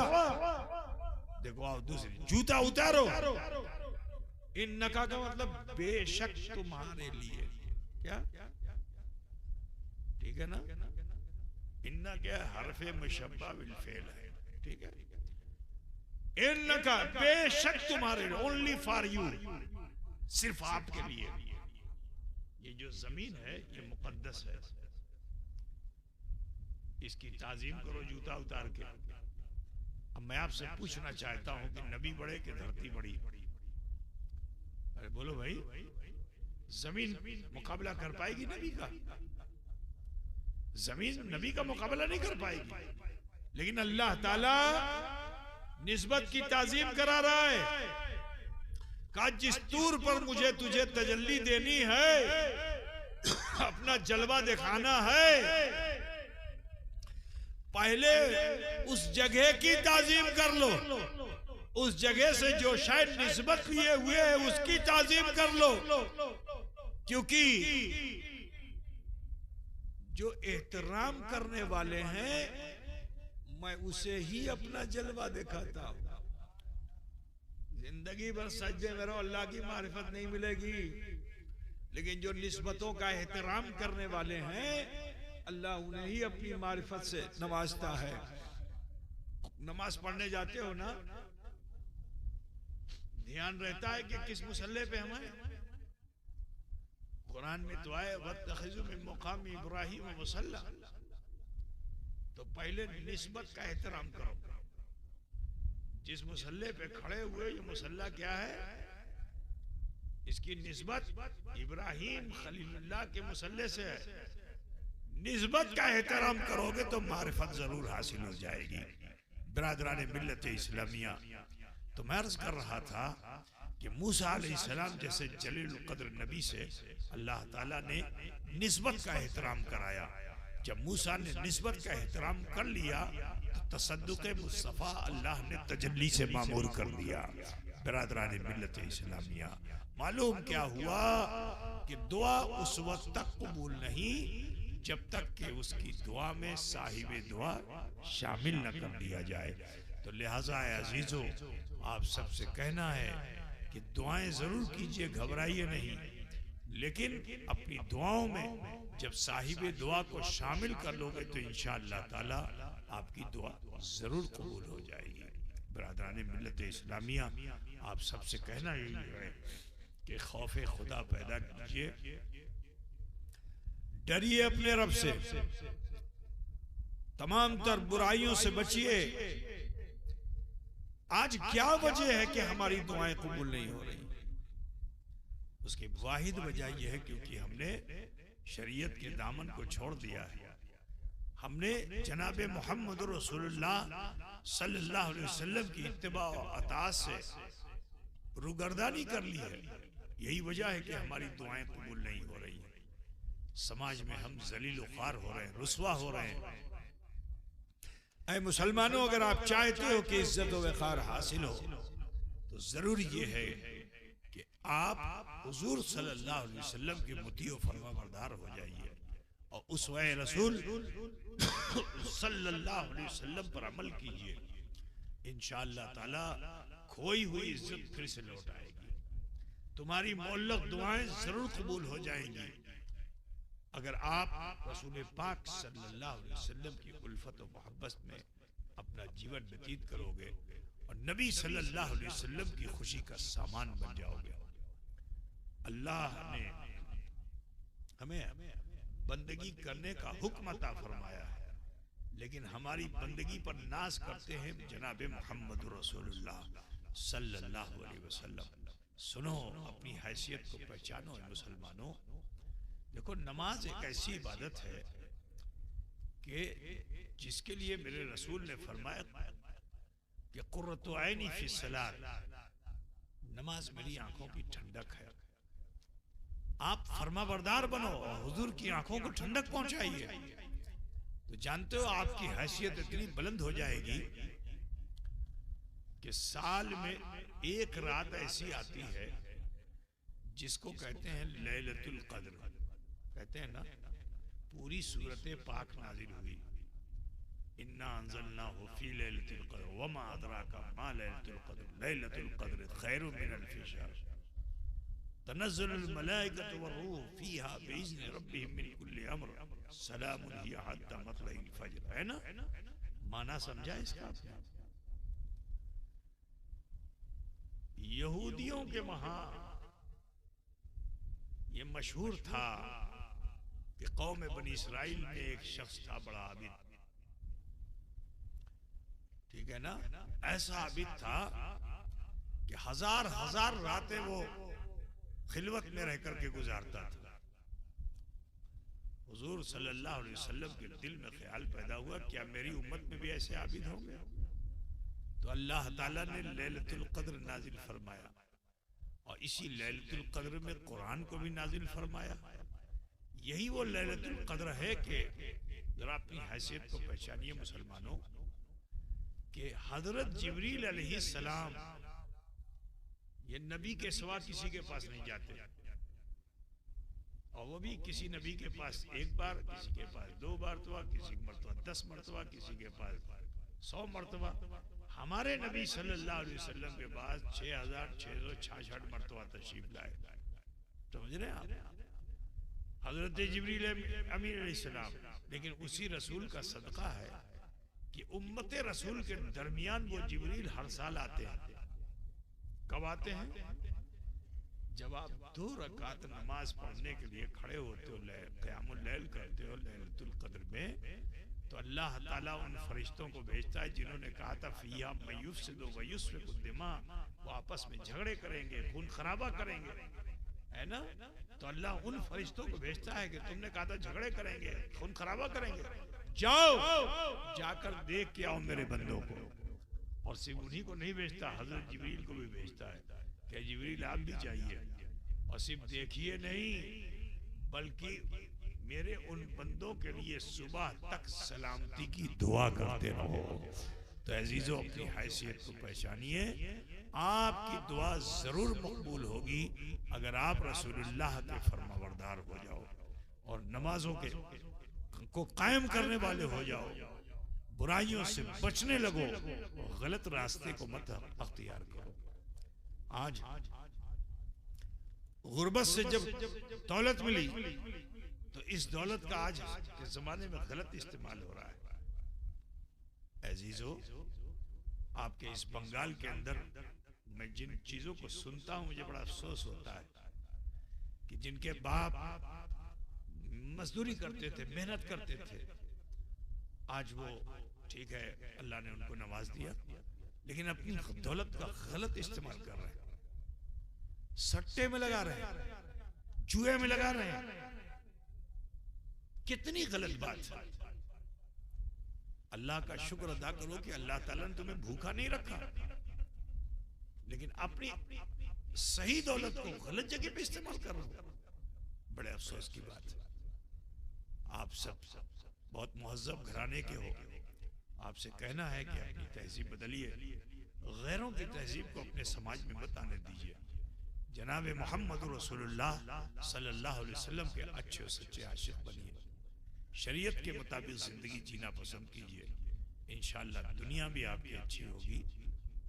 देखो आओ दूसरी, जूता उतारो। इन्नका का मतलब बेशक तुम्हारे लिए। क्या? ठीक है ना? इन्ना क्या हरफे मुशब्बा बिल फेल है, ठीक है? इन्नका बेशक तुम्हारे लिए, ओनली फॉर यू, सिर्फ आपके लिए। ये जो जमीन है ये मुकद्दस है, इसकी ताजीम करो जूता उतार के। अब मैं आपसे पूछना चाहता हूं कि नबी बड़े कि धरती बड़ी? अरे बोलो भाई, जमीन मुकाबला कर पाएगी नबी का? जमीन नबी का मुकाबला नहीं कर पाएगी। लेकिन अल्लाह ताला निस्बत की ताजीम करा रहा है। कहा जिस तूर पर मुझे तुझे तजल्ली देनी है, अपना जलवा दिखाना है, पहले उस जगह की ताजीम कर लो, उस जगह से जो शायद निस्बत किए हुए है उसकी ताजीम कर लो, क्योंकि जो एहतराम करने वाले हैं मैं उसे ही अपना जलवा दिखाता हूं। जिंदगी भर सजदे में रहो, अल्लाह की मारिफत नहीं मिलेगी, लेकिन जो निस्बतों का एहतराम करने वाले हैं अल्लाह उन्हें ही अपनी मारिफत से नवाजता है। नमाज पढ़ने जाते हो ना, ध्यान रहता है कि किस मुसल्ले पे हम हैं। कुरान में तो आए वत्तखिज़ू मिन मक़ाम इब्राहीम मुसल्ला, तो पहले निस्बत का एहतराम करो। जिस मुसल्ले पे खड़े हुए, ये मुसल्ला क्या है, इसकी निस्बत इब्राहीम खलीलुल्लाह के मुसल्ले से है। निस्बत का एहतराम करोगे तो मारिफत जरूर हासिल हो जाएगी। बिरादरान मिल्लत इस्लामिया, तो मैं अर्ज कर रहा था कि मूसा अलैहिस्सलाम जैसे जलील कद्र नबी से अल्लाह ताला ने निस्बत का एहतराम कराया। जब मूसा ने निस्बत का एहतराम कर लिया तो तसद्दुक़ मुस्तफ़ा अल्लाह ने तजल्ली से मामूर कर दिया। बिरादरान मिल्लत इस्लामिया, मालूम क्या हुआ कि दुआ उस वक्त तक कबूल नहीं जब तक कि उसकी दुआ में साहिब दुआ शामिल न कर दिया जाए। तो लिहाजा अजीजों, आप सबसे कहना है कि दुआएं जरूर कीजिए, घबराइए नहीं, लेकिन अपनी दुआओं में जब साहिब दुआ को शामिल कर लोगे तो इंशाअल्लाह ताला आपकी दुआ जरूर कबूल हो जाएगी। बिरादरान मिल्लत इस्लामिया, आप सबसे कहना यही है कि खौफ खुदा पैदा कीजिए, डरिए अपने रब से, तमाम तर बुराइयों से बचिए। आज क्या वजह है कि हमारी दुआएं कबूल नहीं हो रही? उसकी वाहिद वजह यह है क्योंकि हमने शरीयत के दामन को छोड़ दिया है। हमने जनाब मोहम्मद रसूलुल्लाह सल्लल्लाहु अलैहि वसल्लम की इत्तिबा और अताअत से रुगर्दानी कर ली है। यही वजह है कि हमारी दुआएं कबूल नहीं हो रही हैं। समाज में हम जलील ख्वार हो रहे हैं, रुसवा हो रहे हैं। ऐ मुसलमानों, अगर आप चाहते हो कि इज्जत व वक़ार हासिल हो तो जरूरी ये है कि आप हुजूर सल्लल्लाहु अलैहि वसल्लम के मुतीअ फरमाबरदार हो जाइए और उसवा रसूल सल्लल्लाहु अलैहि वसल्लम पर अमल कीजिए। इंशाअल्लाह ताला खोई हुई इज्जत फिर से लौट आएगी। तुम्हारी मुअल्लक़ दुआएं जरूर कबूल हो जाएंगी अगर आप रसूल पाक सल्लल्लाहु अलैहि वसल्लम की उल्फत और मोहब्बत में अपना जीवन व्यतीत करोगे और नबी सल्लल्लाहु अलैहि वसल्लम की खुशी का सामान बन जाओगे। अल्लाह ने हमें बंदगी करने का हुक्म अता फरमाया है, लेकिन हमारी बंदगी पर नाज करते हैं जनाब मोहम्मद रसूलुल्लाह सल्लल्लाहु अलैहि वसल्लम। सुनो, अपनी हैसियत को पहचानो मुसलमानों। देखो, नमाज एक ऐसी इबादत है कि जिसके लिए मेरे रसूल ने फरमाया कि कुर्रतु ऐनी फी सलात, नमाज मेरी आंखों की ठंडक है। आप फरमाबरदार बनो और हुजूर की आंखों को ठंडक पहुंचाइए, तो जानते हो आपकी हैसियत इतनी बुलंद हो जाएगी कि साल में एक रात ऐसी आती है जिसको कहते हैं लैलतुल कद्र। कहते हैं ना, पूरी सूरत पाक नाजिल हुई, इन्ना अंज़लनाहु फी लैलतिल क़द्र वमा अदराका मा लैलतुल क़द्र लैलतुल क़द्र खैरुम मिन अल्फ़ि शहर तनज़्ज़लुल मलाइकतु वर्रूह फ़ीहा बिइज़्नि रब्बिहिम मिन कुल्लि अम्र सलामुन हिय हत्ता मतलइल फ़ज्र। है ना? माना समझा इसका आपने? यहूदियों के वहां ये मशहूर था कि कौम बनी इसराइल में एक शख्स था बड़ा आबिद, ठीक है ना? ऐसा आबिद था कि हजार हजार रातें वो खिलवत में रह करके गुजारता था। हुजूर सल्लल्लाहु अलैहि वसल्लम के दिल में ख्याल पैदा हुआ, क्या मेरी उम्मत में भी ऐसे आबिद होंगे? तो अल्लाह ताला ने लैलतुल क़द्र नाजिल फरमाया और इसी लैलतुल क़द्र में कुरान को भी नाजिल फरमाया। यही वो लैलतुल क़द्र है कि जरा अपनी हैसियत को पहचानिए मुसलमानों कि हजरत जिब्रील अलैहिस्सलाम ये नबी के सिवा किसी के पास नहीं जाते, और वो भी किसी नबी के पास एक बार, किसी के पास 2 मरतबा, किसी के मरतबा 10 मरतबा, किसी के पास 100 मरतबा। हमारे नबी सल्लल्लाहु अलैहि वसल्लम के पास 6666 मरतबा तशरीफ लाए। समझ रहे हैं आप? हजरत जिब्रील अमीन अलैहिस्सलाम। लेकिन उसी रसूल का सदका है कि उम्मत रसूल के दरमियान वो जिब्रील हर साल आते हैं। कब आते हैं? जब आप 2 रकात नमाज पढ़ने के लिए खड़े होते हो, क़यामुल लैल करते हो लैलतुल क़द्र में, तो अल्लाह ताला उन फरिश्तों को भेजता है जिन्होंने कहा था फ़ीहा मयुफ़सिदु व युस्फ़िकु दिमा, वो आपस में झगड़े करेंगे, खून खराबा करेंगे, है ना? तो अल्लाह उन फरिश्तों को भेजता है कि तुमने कहा था झगड़े करेंगे, खून खराबा करेंगे, जाओ जाकर देख के आओ मेरे बंदों को। और सिर्फ उन्हीं को नहीं भेजता, हजरत जिब्रील को भी भेजता है कि जिब्रील आप भी जाइए, और सिर्फ देखिए नहीं बल्कि मेरे उन बंदों के लिए सुबह तक सलामती की दुआ करते रहो। तो अजीजों, अपनी हैसियत को पहचानिए, आपकी दुआ जरूर मकबूल होगी अगर आप रसूलुल्लाह के फरमाबरदार हो जाओ और नमाजों के को कायम करने वाले हो जाओ, बुराइयों से बचने लगो, गलत रास्ते को मत अख्तियार करो। आज गुर्बत से जब दौलत मिली तो इस दौलत का आज के जमाने में गलत इस्तेमाल हो रहा है। अजीजों, आपके इस बंगाल के अंदर मैं जिन चीजों को सुनता हूं मुझे बड़ा अफसोस होता है कि जिनके बाप मजदूरी करते थे, मेहनत करते थे, आज वो ठीक है अल्लाह ने उनको नवाज दिया, लेकिन अपनी दौलत का गलत इस्तेमाल कर रहे हैं, सट्टे में लगा रहे हैं, जुए में लगा रहे हैं। कितनी गलत बात है। अल्लाह का शुक्र अदा करो कि अल्लाह ताला ने तुम्हें भूखा नहीं रखा, लेकिन अपनी सही दौलत को गलत जगह पे इस्तेमाल कर रहे हो। बड़े अफसोस की बात है। आप सब बहुत मुहज्जब घराने के हो, आपसे कहना है कि अपनी तहजीब बदलिए, गैरों की तहजीब को अपने समाज में मत आने दीजिए। जनाब मोहम्मद रसूलुल्लाह सल्लल्लाहु अलैहि वसल्लम के अच्छे और सच्चे आशिक बनिए, शरीयत के मुताबिक जिंदगी जीना पसंद कीजिए। इंशाअल्लाह दुनिया भी आपकी अच्छी होगी,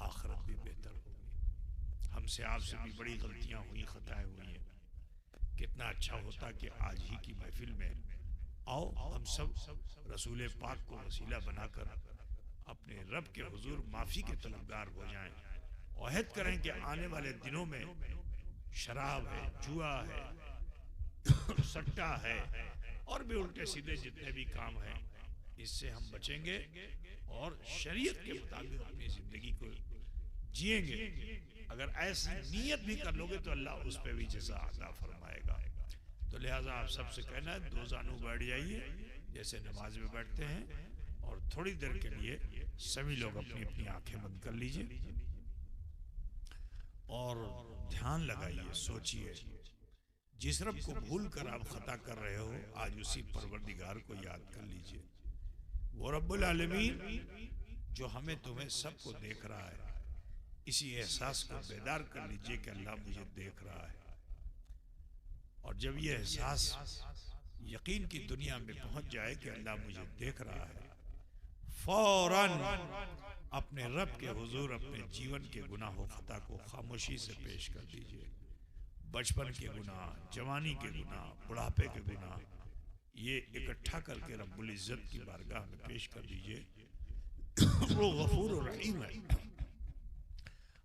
आखिरत भी बेहतर होगी। हमसे आपसे भी बड़ी गलतियां हुई, खताएं हुई हैं। कितना अच्छा होता कि आज ही की महफिल में आओ हम सब रसूल पाक को वसीला बनाकर अपने रब के हुजूर माफ़ी के तलबगार हो जाएं, ओहद करें कि आने वाले दिनों में शराब है, जुआ है, सट्टा है और भी उल्टे सीधे जितने भी काम हैं, इससे हम बचेंगे और शरीयत के मुताबिक अपनी ज़िंदगी को जिएंगे। अगर ऐसी नीयत भी कर लोगे तो अल्लाह उस पर भी जज़ा अता फरमाएगा। तो लिहाजा आप सबसे कहना है, 2 जानू बैठ जाइए जैसे नमाज में बैठते हैं, और थोड़ी देर के लिए सभी लोग अपनी अपनी आंखें बंद कर लीजिए और ध्यान लगाइए, सोचिए जिस रब को भूल कर आप खता कर रहे हो, आज उसी परवरदिगार को याद कर लीजिए। वो रब्बुल आलमीन जो हमें तुम्हें सबको देख रहा है, इसी एहसास को बेदार कर लीजिए कि अल्लाह मुझे देख रहा है। और जब ये एहसास यकीन की दुनिया में पहुंच जाए कि अल्लाह मुझे देख रहा है, फौरन अपने रब के हुजूर अपने जीवन के गुनाहों खता को खामोशी से पेश कर दीजिए। बचपन के गुनाह, जवानी के गुनाह, बुढ़ापे के गुनाह, ये इकट्ठा करके रब्बुल इज्जत की बारगाह में पेश कर दीजिए। वो गफूर और रहीम है,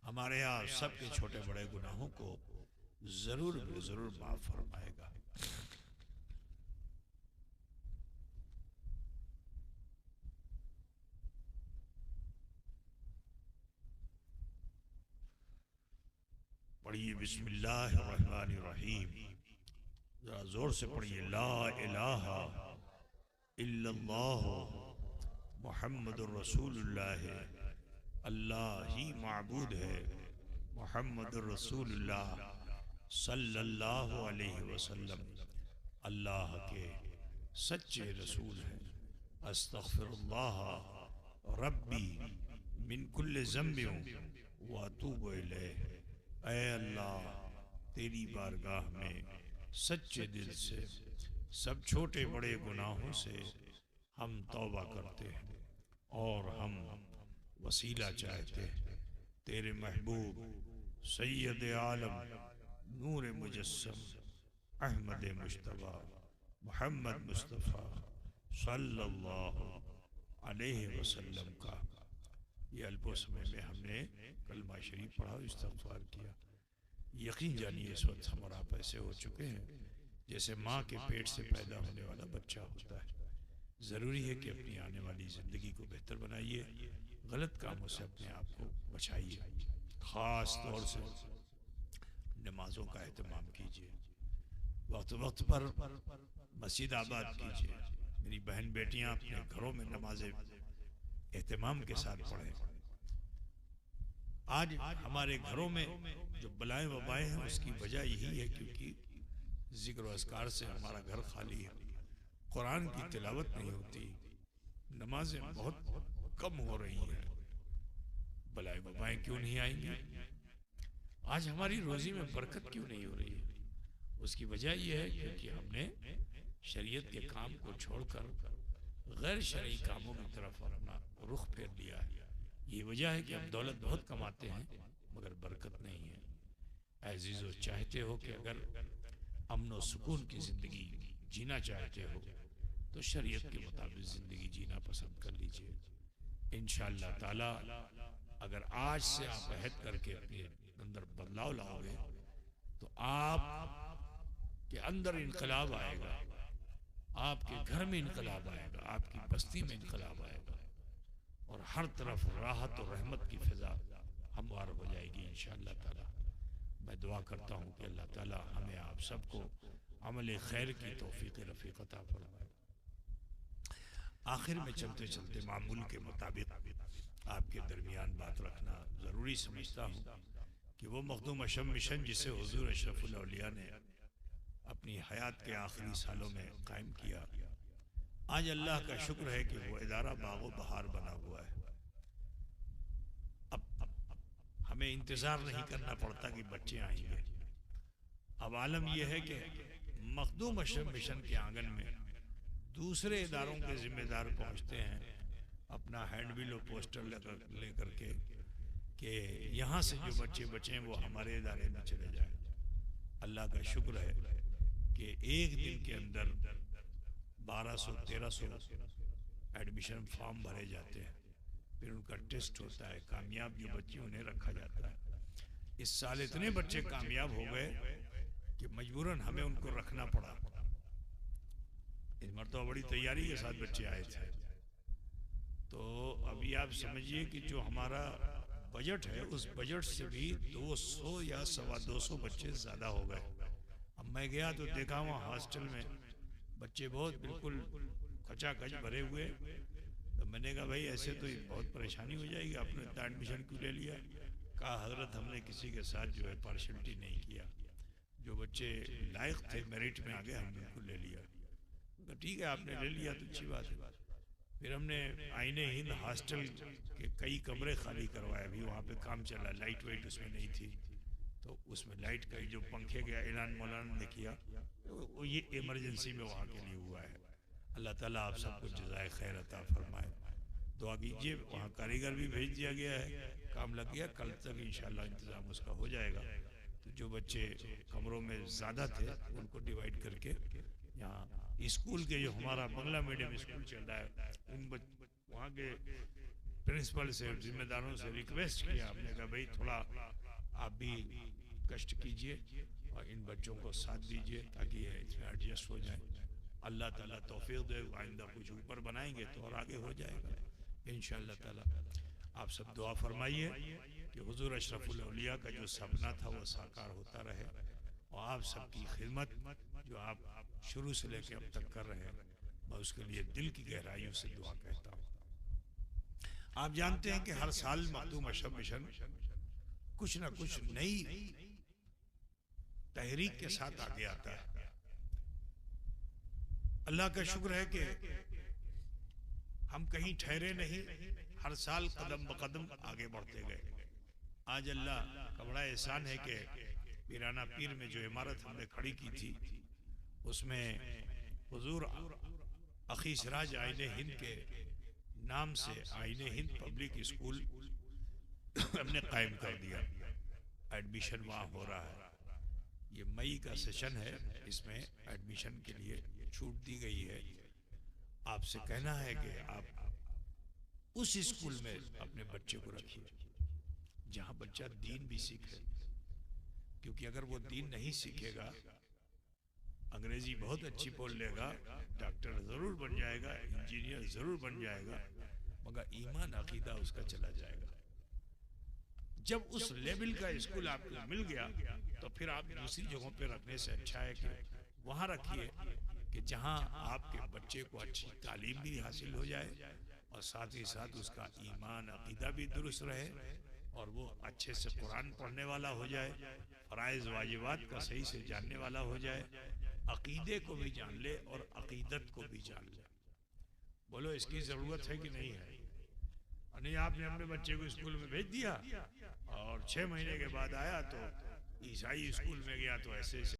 हमारे यहाँ सबके छोटे बड़े गुनाहों को जरूर जरूर माफ फरमाएगा। पढ़िए बिस्मिल्लाहिर्रहमानिर्रहीम, जरा जोर से पढ़िए, ला इलाहा इल्लल्लाह मुहम्मदुर रसूलुल्लाह, अल्लाह ही माबूद है, मुहम्मदुर रसूलुल्लाह सल्लल्लाहु अलैहि वसल्लम अल्लाह के सच्चे रसूल हैं। अस्तग़फिरुल्लाह रब्बी मिन कुल्लि ज़म्बिन व अतूबु इलैह। ऐ अल्लाह, तेरी बारगाह में सच्चे दिल से सब छोटे बड़े गुनाहों से हम तौबा करते हैं और हम वसीला चाहते हैं तेरे महबूब सैयद आलम नूर मुजस्सम अहमद मुश्तबा मोहम्मद मुस्तफ़ा सल्लल्लाहु अलैहि वसल्लम का। ये अल्प समय में हमने कलमा शरीफ पढ़ा, इस्तग़फ़ार किया। यकीन जानिए इस वक्त हम और आप ऐसे हो चुके हैं जैसे माँ के पेट से पैदा होने वाला बच्चा होता है। ज़रूरी है कि अपनी आने वाली ज़िंदगी को बेहतर बनाइए, गलत कामों से अपने आप को बचाइए, ख़ास तौर से नमाज़ों का एहतमाम कीजिए, वक्त वक्त पर मस्जिद आबाद कीजिए। मेरी बहन बेटियां अपने घरों में नमाज़ें एहतमाम के साथ पढ़ें। आज हमारे घरों में जो बलाएं वबाएं हैं उसकी वजह यही है क्योंकि जिक्र व अस्कार से हमारा घर खाली है, कुरान की तिलावत नहीं होती, नमाजें बहुत कम हो रही हैं। बलाएं वबाएं क्यों नहीं आएंगी? आज हमारी रोजी में बरकत क्यों नहीं हो रही है? उसकी वजह यह है क्योंकि हमने शरीयत के काम को छोड़कर गैर शरई कामों की तरफ अपना रुख फेर लिया है। ये वजह है कि हम दौलत बहुत कमाते हैं मगर बरकत नहीं है। अजीज़ो, चाहते हो कि अगर अमन व सुकून की ज़िंदगी जीना चाहते हो तो शरीयत के मुताबिक ज़िंदगी जीना पसंद कर लीजिए। इंशाअल्लाह ताला अगर आज से आप अहद करके अपने अंदर बदलाव लाओगे तो आप के अंदर इनकलाब आएगा, आपके घर में इनकलाब आएगा, आपकी बस्ती में इनकलाब आएगा और हर तरफ राहत और रहमत की फिजा हमवार हो जाएगी इंशाअल्लाह ताला। मैं दुआ करता हूँ कि अल्लाह ताला हमें आप सबको अमल खैर की तौफीक रफ़ीक अता फरमाए। आखिर में चलते चलते मामूल के मुताबिक आपके दरमियान बात रखना ज़रूरी समझता हूँ कि वो मखदूम अशम मिशन जिसे हुज़ूर अशरफुल औलिया ने अपनी हयात के आखिरी सालों में कायम किया, आज अल्लाह का शुक्र है कि वो इदारा बागो बहार बना हुआ है। अब हमें इंतज़ार नहीं करना पड़ता कि बच्चे आएंगे। अब आलम यह है कि मखदूम अशम मिशन के आंगन में दूसरे इदारों के ज़िम्मेदार पहुँचते हैं अपना हैंडबिल और पोस्टर लेकर के कि यहाँ से जो बच्चे बचें वो हमारे इदारे में चले जाएं। अल्लाह का शुक्र है कि एक दिन के अंदर 1200-1300 एडमिशन फॉर्म भरे जाते हैं, फिर उनका टेस्ट होता है, कामयाब जो बच्चे उन्हें रखा जाता है। इस साल इतने बच्चे कामयाब हो गए कि मजबूरन हमें उनको रखना पड़ा। इस मरतबा बड़ी तैयारी के साथ बच्चे आए थे। तो अभी आप समझिए कि जो हमारा बजट है उस बजट से भी 200 या 225 बच्चे ज़्यादा हो गए। अब मैं गया तो देखा वहाँ हॉस्टल में बच्चे बहुत बिल्कुल खचाखच भरे हुए। तो मैंने कहा भाई ऐसे तो बहुत परेशानी हो जाएगी, आपने इतना एडमिशन क्यों ले लिया? कहा हजरत हमने किसी के साथ जो है पार्शलिटी नहीं किया, जो बच्चे लायक थे मेरिट में आ गए हमने उनको ले लिया। तो ठीक है आपने ले लिया तो अच्छी बात है। फिर हमने आईने हिंद हॉस्टल के कई कमरे खाली करवाए, अभी वहाँ पे काम चला, लाइट वाइट उसमें नहीं थी तो उसमें लाइट का जो पंखे का ऐलान मौलाना ने किया तो ये इमरजेंसी में वहाँ के लिए हुआ है। अल्लाह ताला आप सबको जज़ाए खैर अता फरमाए। दुआ कीजिए। वहाँ कारीगर भी भेज दिया गया है, काम लग गया, कल तक इंशाअल्लाह इंतज़ाम उसका हो जाएगा। तो जो बच्चे कमरों में ज़्यादा थे उनको डिवाइड करके यहाँ स्कूल के जो हमारा बंगला मीडियम स्कूल चल रहा है उन वहाँ के प्रिंसिपल से जिम्मेदारों से रिक्वेस्ट किया, हमने कहा भाई थोड़ा आप भी कष्ट कीजिए और इन बच्चों को साथ दीजिए ताकि ये इसमें एडजस्ट हो जाए। अल्लाह ताला तौफीक दे, आइंदा कुछ ऊपर बनाएंगे तो और आगे हो जाएगा इंशाअल्लाह ताला। आप सब दुआ फरमाइए कि हुजूर अशरफुल औलिया का जो सपना था वो साकार होता रहे और आप सबकी खिदमत जो आप शुरू से लेकर अब तक कर रहे हैं मैं उसके लिए दिल की गहराइयों से दुआ कहता हूँ। आप जानते हैं कि हर साल मखदूम अशम मिशन कुछ ना कुछ नई तहरीक के साथ आगे आता है। अल्लाह का शुक्र है कि हम कहीं ठहरे नहीं, हर साल कदम ब कदम आगे बढ़ते गए। आज अल्लाह का बड़ा एहसान है कि पीराना पीर में जो इमारत हमने खड़ी की थी उसमें हुजूर अखी सिराज आईने हिंद के नाम से आईने हिंद पब्लिक स्कूल हमने कायम कर दिया। एडमिशन वहाँ हो रहा है। ये मई का सेशन है, इसमें एडमिशन के लिए छूट दी गई है। आपसे कहना है कि आप उस स्कूल में अपने बच्चे को रखिए जहाँ बच्चा दीन भी सीखे, क्योंकि अगर वो दीन नहीं सीखेगा, अंग्रेजी बहुत अच्छी बोल लेगा, डॉक्टर ज़रूर बन जाएगा, इंजीनियर ज़रूर बन जाएगा, मगर ईमान अकीदा उसका चला जाएगा। जब उस लेवल का स्कूल आपको मिल गया तो फिर आप दूसरी जगहों पे रखने से अच्छा है कि वहाँ रखिए कि जहाँ आपके बच्चे को अच्छी तालीम भी हासिल हो जाए और साथ ही साथ उसका ईमान अकीदा भी दुरुस्त रहे और वो अच्छे से कुरान पढ़ने वाला हो जाए, फ़राइज़ वाजिबात का सही से जानने वाला हो जाए, अकीदे को भी जान ले और अकीदत को भी जान ले। बोलो इसकी ज़रूरत है कि नहीं है? नहीं, आपने अपने बच्चे को स्कूल में भेज दिया और 6 महीने के बाद आया तो ईसाई स्कूल में गया तो ऐसे